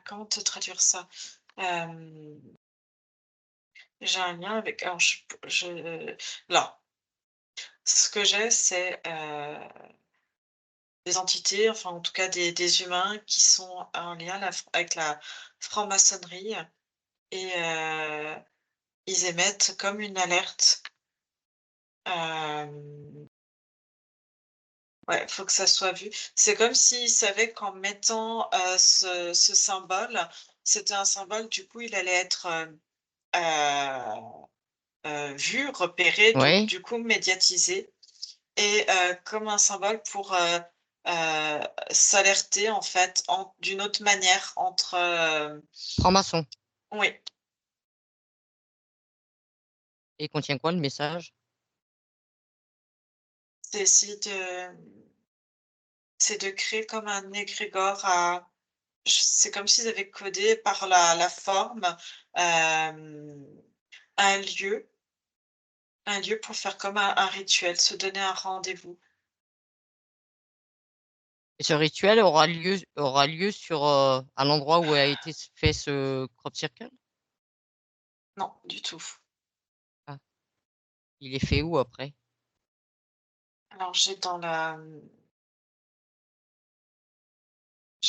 Speaker 3: comment te traduire ça? Hem, j'ai un lien avec alors alors, ce que j'ai, c'est, des entités, enfin en tout cas des humains qui sont en lien avec la franc-maçonnerie et ils émettent comme une alerte. Hem, ouais, faut que ça soit vu. C'est comme s'ils savaient qu'en mettant, ce symbole, c'était un symbole, du coup, il allait être, vu, repéré,
Speaker 2: Oui,
Speaker 3: du coup médiatisé et comme un symbole pour, heu, s'alerter en fait d'une autre manière entre,
Speaker 2: franc-maçon.
Speaker 3: oui,
Speaker 2: Et il contient quoi le message?
Speaker 3: c'est essayer de c'est de créer comme un égrégore à c'est comme s'ils avaient codé par la forme, hem, un lieu un lieu pour faire comme un rituel, se donner un rendez-vous.
Speaker 2: Et ce rituel aura lieu sur, à l'endroit où a été fait ce crop circle?
Speaker 3: Non, du tout.
Speaker 2: Ah, il est fait où après?
Speaker 3: Alors j'ai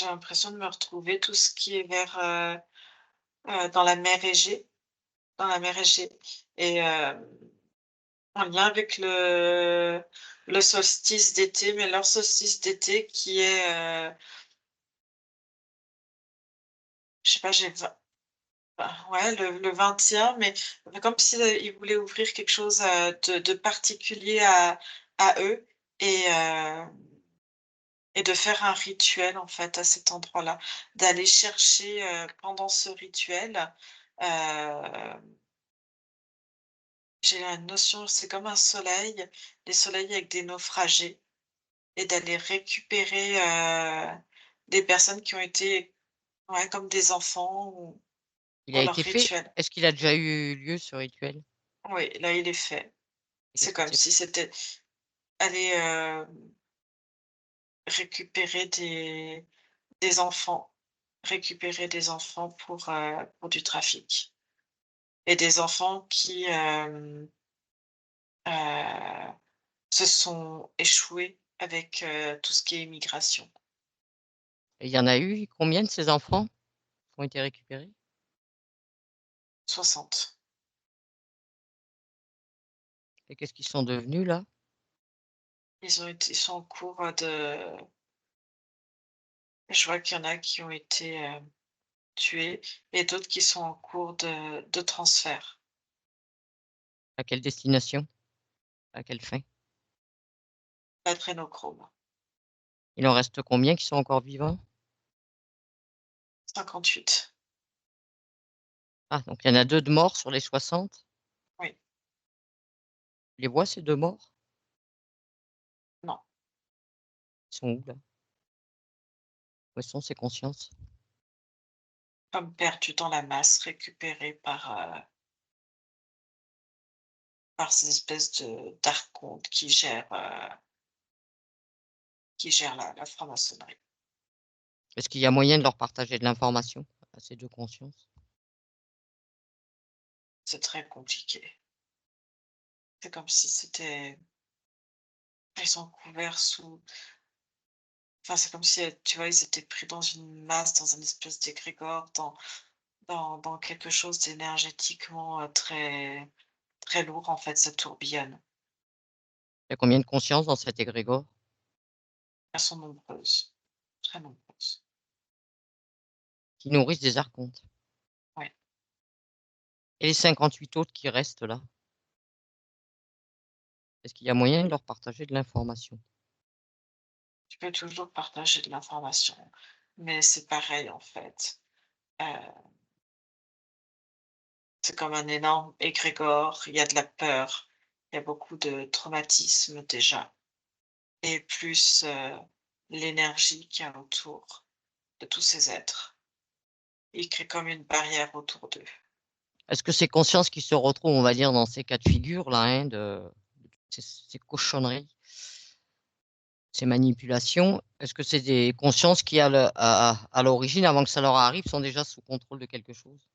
Speaker 3: l'impression de me retrouver tout ce qui est vers, dans la mer Égée dans la mer Égée et en lien avec le solstice d'été, mais leur solstice d'été qui est, je sais pas, ouais, le 21, mais comme si, ils voulaient ouvrir quelque chose, de particulier à eux et et de faire un rituel, en fait, à cet endroit-là. D'aller chercher, pendant ce rituel, heu, j'ai la notion, c'est comme un soleil, les soleils avec des naufragés et d'aller récupérer, des personnes qui ont été ouais, comme des enfants ou
Speaker 2: Il a
Speaker 3: pour leur
Speaker 2: été fait?
Speaker 3: rituel.
Speaker 2: Est-ce qu'il a déjà eu lieu ce rituel?
Speaker 3: Oui, là, il est fait.
Speaker 2: Et
Speaker 3: C'est
Speaker 2: qu'est-ce qui
Speaker 3: comme
Speaker 2: s'est
Speaker 3: si c'était aller, récupérer des enfants, récupérer des enfants pour du trafic et des enfants qui, heu, se sont échoués avec, tout ce qui est immigration.
Speaker 2: et il y en a eu combien de ces enfants qui ont été récupérés?
Speaker 3: 60.
Speaker 2: Et qu'est-ce qu'ils sont devenus là?
Speaker 3: Ils sont en cours, de je vois qu'il y en a qui ont été, tués et d'autres qui sont en cours de transfert.
Speaker 2: À quelle destination? À quelle fin?
Speaker 3: L'adrénochrome.
Speaker 2: Il en reste combien qui sont encore vivants?
Speaker 3: 58.
Speaker 2: Ah, donc il y en a 2 de morts sur les 60?
Speaker 3: Oui,
Speaker 2: Tu les vois ces 2 morts?
Speaker 3: non,
Speaker 2: Ils sont où là? Où sont ces consciences?
Speaker 3: comme perdu dans la masse, récupéré par ces espèces de d'archontes qui gèrent la franc-maçonnerie.
Speaker 2: Est-ce qu'il y a moyen de leur partager de l'information à ces 2 consciences?
Speaker 3: C'est très compliqué. C'est comme si c'était ils sont couverts sous enfin, c'est comme si, tu vois, ils étaient pris dans une masse, dans un espèce d'égrégore, dans quelque chose d'énergétiquement, très très lourd, en fait, ça tourbillonne.
Speaker 2: Il y a combien de consciences dans cet égrégore?
Speaker 3: Elles sont nombreuses, très nombreuses.
Speaker 2: Qui nourrissent des archontes?
Speaker 3: Ouais.
Speaker 2: Et les 58 autres qui restent là? Est-ce qu'il y a moyen de leur partager de l'information?
Speaker 3: Tu peux toujours partager de l'information, mais c'est pareil, en fait. Heu, c'est comme un énorme égrégore, il y a de la peur, il y a beaucoup de traumatisme déjà et plus, l'énergie qu'il y a autour de tous ces êtres. Il crée comme une barrière autour d'eux.
Speaker 2: Est-ce que ces consciences qui se retrouvent, on va dire, dans ces cas de figure-là, hein, de ces cochonneries, ces manipulations, est-ce que c'est des consciences qui, à l'origine, avant que ça leur arrive, sont déjà sous contrôle de quelque chose?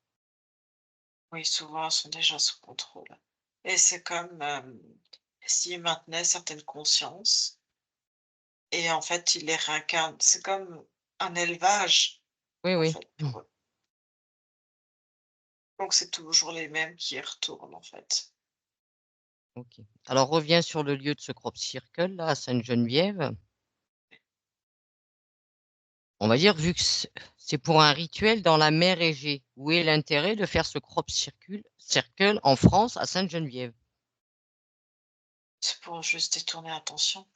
Speaker 3: Oui, souvent, elles sont déjà sous contrôle et c'est comme, s'ils maintenaient certaines consciences et en fait, ils les réincarnent. C'est comme un élevage,
Speaker 2: Oui,
Speaker 3: en
Speaker 2: oui.
Speaker 3: fait,
Speaker 2: Mmh.
Speaker 3: pour eux. Donc c'est toujours les mêmes qui y retournent, en fait.
Speaker 2: OK. Alors reviens sur le lieu de ce crop circle là, à Sainte-Geneviève. On va dire, vu que c'est pour un rituel dans la mer Égée, où est l'intérêt de faire ce crop circle en France, à Sainte-Geneviève?
Speaker 3: C'est pour juste détourner l'attention.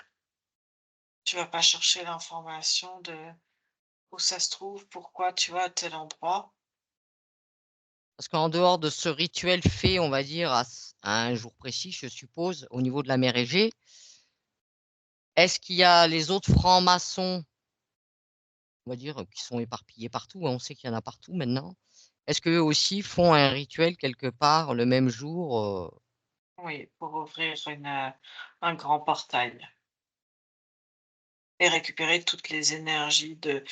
Speaker 3: Tu vas pas chercher l'information de où ça se trouve, pourquoi tu vas à tel endroit.
Speaker 2: Parce qu'en dehors de ce rituel fait, on va dire, à un jour précis, je suppose, au niveau de la mer Égée, est-ce qu'il y a les autres francs-maçons, on va dire, qui sont éparpillés partout, hein, on sait qu'il y en a partout maintenant. Est-ce qu'eux aussi font un rituel quelque part le même jour,
Speaker 3: Oui, pour ouvrir un grand portail et récupérer toutes les énergies de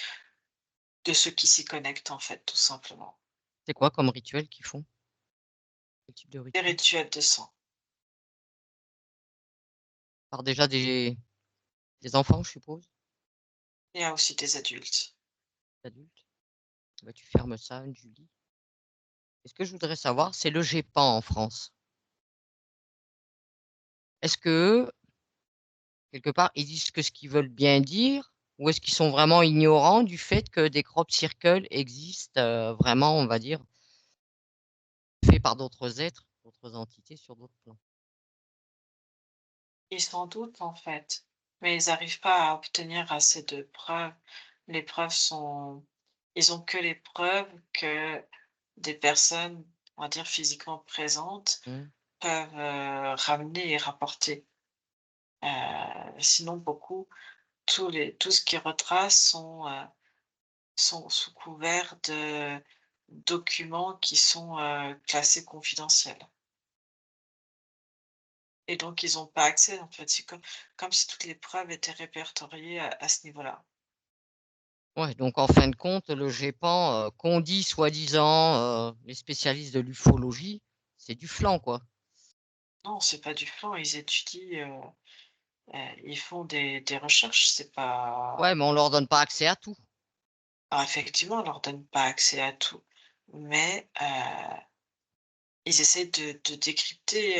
Speaker 3: ceux qui s'y connectent, en fait, tout simplement.
Speaker 2: c'est quoi comme rituel qu'ils font? Quel type de
Speaker 3: Des
Speaker 2: rituel?
Speaker 3: rituels de sang.
Speaker 2: Par déjà des enfants, je suppose?
Speaker 3: Il y a aussi des adultes.
Speaker 2: Des adultes? Bah, tu fermes ça, Anne-Julie. Et ce que je voudrais savoir, c'est le GEPAN en France. Est-ce qu'eux, quelque part, ils disent que ce qu'ils veulent bien dire? Ou est-ce qu'ils sont vraiment ignorants du fait que des crop circles existent, vraiment, on va dire, faits par d'autres êtres, d'autres entités sur d'autres plans?
Speaker 3: Ils s'en doutent, en fait, mais ils n'arrivent pas à obtenir assez de preuves. Les preuves sont ils ont que les preuves que des personnes, on va dire physiquement présentes,
Speaker 2: Mmh.
Speaker 3: peuvent, ramener et rapporter. Sinon beaucoup tout ce qu'ils retracent sont sous couvert de documents qui sont, classés confidentiels et donc ils ont pas accès, en fait. C'est comme si toutes les preuves étaient répertoriées à ce niveau-là.
Speaker 2: Ouais, donc en fin de compte, le GEPAN, qu'ont dit soi-disant, les spécialistes de l'ufologie, c'est du flan, quoi.
Speaker 3: Non, c'est pas du flan, ils étudient, ils font des recherches, c'est pas
Speaker 2: Ouais, mais on leur donne pas accès à tout.
Speaker 3: alors effectivement, on leur donne pas accès à tout, mais ils essaient de décrypter,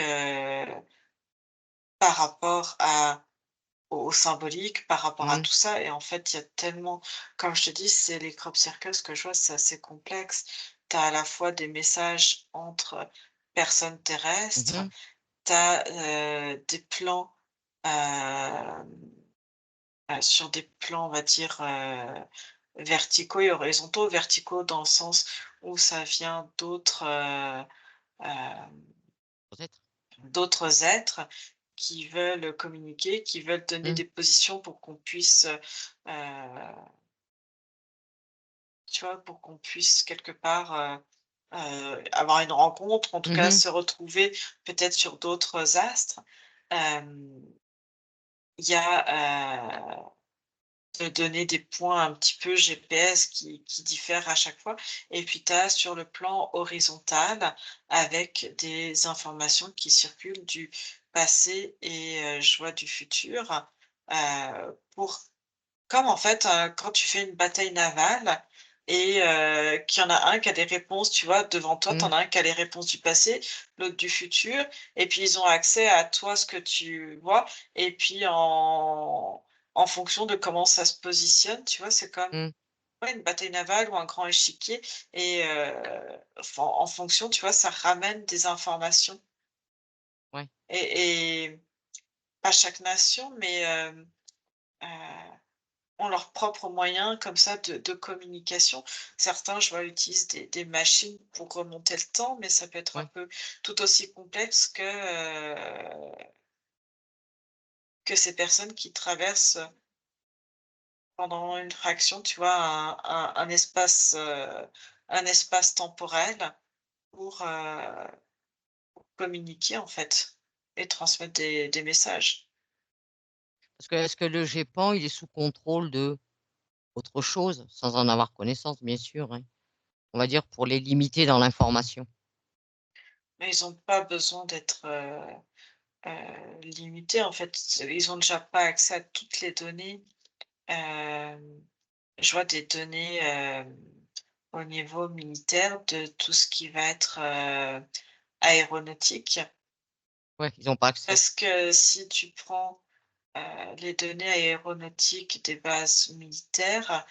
Speaker 3: par rapport à au symbolique par rapport à
Speaker 2: Mmh.
Speaker 3: tout ça et en fait, il y a tellement comme je te dis, c'est les crop circles, ce que je vois, c'est assez complexe. Tu as à la fois des messages entre personnes terrestres,
Speaker 2: Mmh.
Speaker 3: tu as, des plans, sur des plans, on va dire, verticaux et horizontaux. Verticaux dans le sens où ça vient
Speaker 2: Peut-être.
Speaker 3: d'autres êtres qui veulent communiquer, qui veulent donner
Speaker 2: Mmh.
Speaker 3: des positions pour qu'on puisse, tu vois? Pour qu'on puisse quelque part, avoir une rencontre, en tout cas
Speaker 2: Mmh.
Speaker 3: se retrouver peut-être sur d'autres astres. Hem, il y a, de donner des points un petit peu GPS qui diffèrent à chaque fois et puis tu as sur le plan horizontal avec des informations qui circulent du passé et je vois du futur, pour comme en fait, quand tu fais une bataille navale et qu'il y en a un qui a des réponses, tu vois? Devant toi, tu
Speaker 2: Mmh.
Speaker 3: en as un qui a les réponses du passé, l'autre du futur et puis ils ont accès à toi, ce que tu vois et puis en fonction de comment ça se positionne, tu vois? C'est comme,
Speaker 2: Mmh.
Speaker 3: ouais, une bataille navale ou un grand échiquier et enfin, en fonction, tu vois? Ça ramène des informations
Speaker 2: Ouais.
Speaker 3: et pas chaque nation, mais heu ont leurs propres moyens comme ça de communication. Certains, je vois, utilisent des machines pour remonter le temps, mais ça peut être un
Speaker 2: Ouais.
Speaker 3: peu tout aussi complexe que ces personnes qui traversent, pendant une fraction, tu vois, un espace temporel pour, communiquer, en fait et transmettre des messages.
Speaker 2: Parce que est-ce que le GEPAN, il est sous contrôle de autre chose? Sans en avoir connaissance, bien sûr, hein. On va dire pour les limiter dans l'information.
Speaker 3: Mais ils ont pas besoin d'être, limités, en fait. Ils ont déjà pas accès à toutes les données. Hem, je vois des données, au niveau militaire de tout ce qui va être, aéronautique.
Speaker 2: Ouais, ils ont pas accès.
Speaker 3: Parce que si tu prends, les données aéronautiques des bases militaires,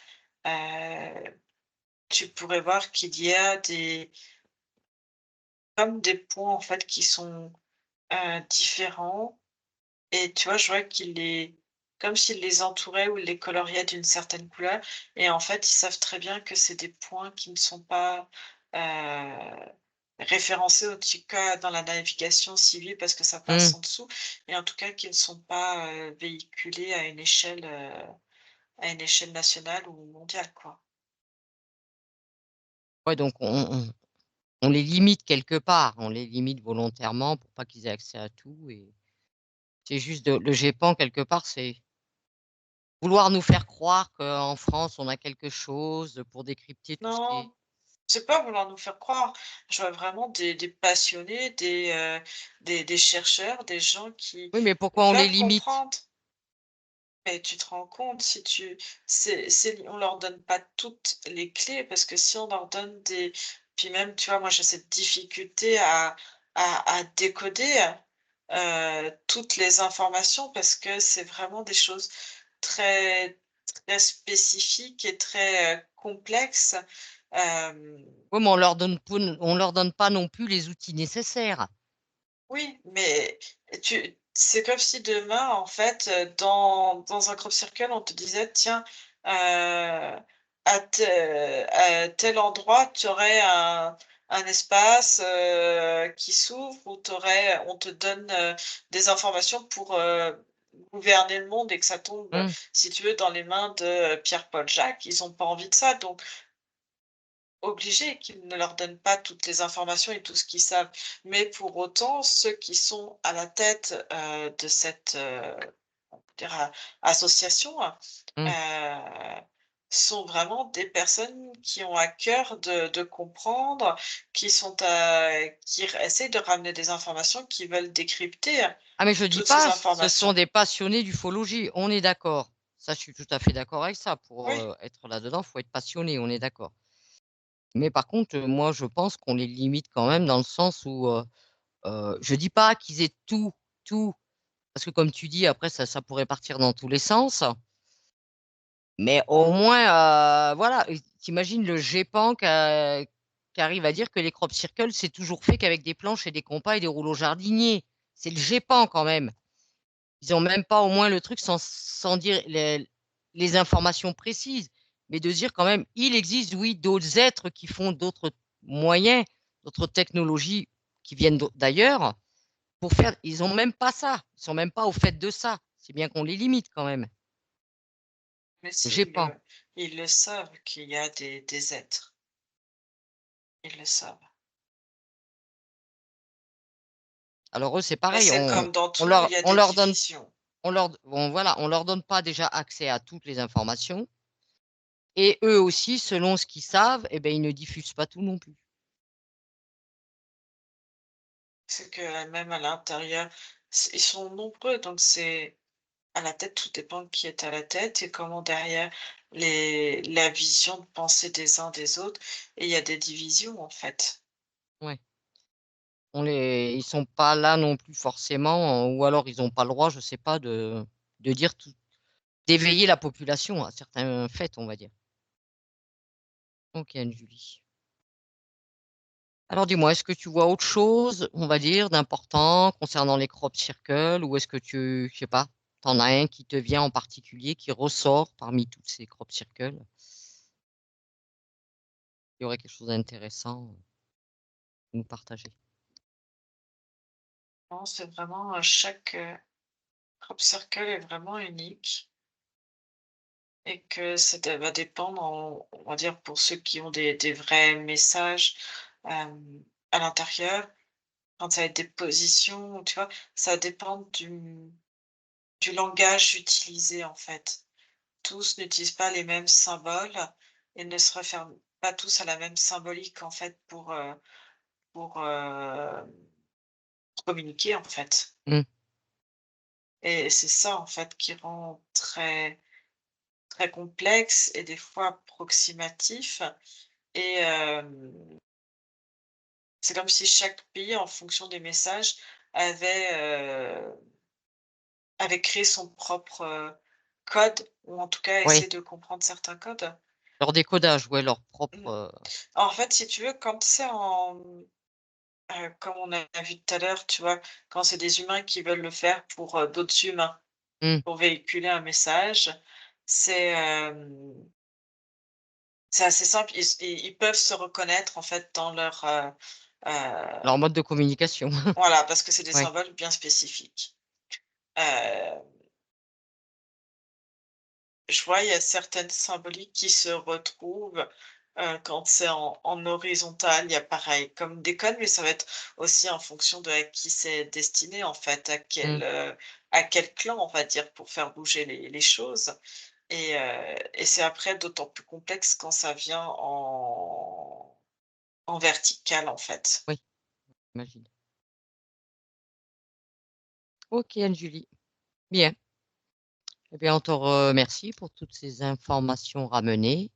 Speaker 3: tu pourrais voir qu'il y a des comme des points, en fait, qui sont, différents. Et tu vois, je vois qu'il les comme s'il les entourait ou les coloriait d'une certaine couleur et en fait, ils savent très bien que c'est des points qui ne sont pas, référencés, en tout cas dans la navigation civile parce que ça passe
Speaker 2: Mmh.
Speaker 3: en dessous et en tout cas qui ne sont pas, véhiculés à une échelle nationale ou mondiale, quoi.
Speaker 2: Ouais, donc on les limite quelque part. On les limite volontairement pour pas qu'ils aient accès à tout et c'est juste de le GEPAN quelque part, c'est vouloir nous faire croire qu'en France, on a quelque chose pour décrypter tout ce qui est
Speaker 3: Non, c'est pas vouloir nous faire croire. Je vois vraiment des passionnés, des chercheurs, des gens qui
Speaker 2: oui, mais pourquoi on les
Speaker 3: veulent
Speaker 2: limite?
Speaker 3: comprendre. Et tu te rends compte si tu c'est on leur donne pas toutes les clés parce que si on leur donne des puis même, tu vois, moi j'ai cette difficulté à décoder, toutes les informations parce que c'est vraiment des choses très très spécifiques et très, complexes. Hem,
Speaker 2: Oui, mais on leur donne pas non plus les outils nécessaires.
Speaker 3: oui, mais tu c'est comme si demain, en fait, dans un crop circle, on te disait: «Tiens, à tel endroit, tu aurais un espace, qui s'ouvre où on te donne, des informations pour, gouverner le monde» et que ça tombe,
Speaker 2: Mmh.
Speaker 3: si tu veux, dans les mains de Pierre-Paul Jacques. Ils ont pas envie de ça, donc obligés qu'ils ne leur donnent pas toutes les informations et tout ce qu'ils savent. Mais pour autant, ceux qui sont à la tête, de cette, on peut dire, association,
Speaker 2: Mmh.
Speaker 3: sont vraiment des personnes qui ont à cœur de comprendre, qui essayent de ramener des informations, qui veulent décrypter
Speaker 2: Ah, mais je dis
Speaker 3: toutes ces
Speaker 2: pas, ce sont
Speaker 3: informations.
Speaker 2: des passionnés d'ufologie, on est d'accord. Ça, je suis tout à fait d'accord avec ça. Pour,
Speaker 3: Oui,
Speaker 2: être là-dedans, faut être passionné, on est d'accord. Mais par contre, moi, je pense qu'on les limite quand même dans le sens où, je dis pas qu'ils aient tout, tout. Parce que comme tu dis, après, ça pourrait partir dans tous les sens. Mais au moins, voilà, t'imagines le GEPAN qui arrive à dire que les crop circles, c'est toujours fait qu'avec des planches et des compas et des rouleaux jardiniers. C'est le GEPAN quand même. Ils ont même pas au moins le truc sans dire les informations précises, mais de dire quand même, il existe, oui, d'autres êtres qui font d'autres moyens, d'autres technologies qui viennent d'ailleurs pour faire. Ils ont même pas ça. Ils sont même pas au fait de ça. C'est bien qu'on les limite quand même.
Speaker 3: Mais si,
Speaker 2: GEPAN.
Speaker 3: ils le savent qu'il y a des êtres. Ils le savent.
Speaker 2: Alors eux, c'est
Speaker 3: Mais
Speaker 2: pareil.
Speaker 3: c'est comme dans
Speaker 2: On
Speaker 3: tout, il
Speaker 2: leur,
Speaker 3: y a
Speaker 2: on
Speaker 3: des
Speaker 2: leur donne,
Speaker 3: divisions.
Speaker 2: voilà, on leur donne pas déjà accès à toutes les informations. Et eux aussi, selon ce qu'ils savent, eh ben, ils ne diffusent pas tout non plus.
Speaker 3: C'est que même à l'intérieur, ils sont nombreux, donc c'est à la tête, tout dépend de qui est à la tête et comment derrière la vision de pensée des uns des autres. Et il y a des divisions en fait.
Speaker 2: Ouais. Ils sont pas là non plus forcément, ou alors ils n'ont pas le droit, je sais pas, de dire tout, d'éveiller la population à certains faits, on va dire. Ok, Anne-Julie. Alors dis-moi, est-ce que tu vois autre chose, on va dire, d'important concernant les crop circles, ou est-ce que je sais pas, t'en as un qui te vient en particulier, qui ressort parmi toutes ces crop circles? Il y aurait quelque chose d'intéressant à nous partager.
Speaker 3: Non, c'est vraiment chaque crop circle est vraiment unique et que ça va dépendre, on va dire, pour ceux qui ont des vrais messages à l'intérieur, quand ça va être des positions, tu vois, ça dépend du langage utilisé en fait. Tous n'utilisent pas les mêmes symboles et ne se réfèrent pas tous à la même symbolique en fait pour communiquer en fait.
Speaker 2: Hmm.
Speaker 3: Et c'est ça en fait qui rend très, très complexe et des fois approximatif et c'est comme si chaque pays en fonction des messages avait, avait créé son propre, code ou en tout cas
Speaker 2: Oui,
Speaker 3: essayer de comprendre certains codes.
Speaker 2: leur décodage, ouais, leur propre.
Speaker 3: Mmh. En fait, si tu veux, quand c'est comme on a vu tout à l'heure, tu vois? Quand c'est des humains qui veulent le faire pour, d'autres humains,
Speaker 2: Hmm.
Speaker 3: pour véhiculer un message, c'est, c'est assez simple. Ils peuvent se reconnaître, en fait, dans leur,
Speaker 2: Leur mode de communication.
Speaker 3: voilà, parce que c'est des
Speaker 2: Oui.
Speaker 3: symboles bien spécifiques. Heu, je vois, il y a certaines symboliques qui se retrouvent, quand c'est en horizontal. Il y a pareil, comme des codes, mais ça va être aussi en fonction de à qui c'est destiné, en fait,
Speaker 2: Hmm.
Speaker 3: à quel clan, on va dire, pour faire bouger les choses et c'est après d'autant plus complexe quand ça vient en vertical, en fait.
Speaker 2: Oui, j'imagine. Ok, Anne-Julie. Bien. Eh bien, on te remercie pour toutes ces informations ramenées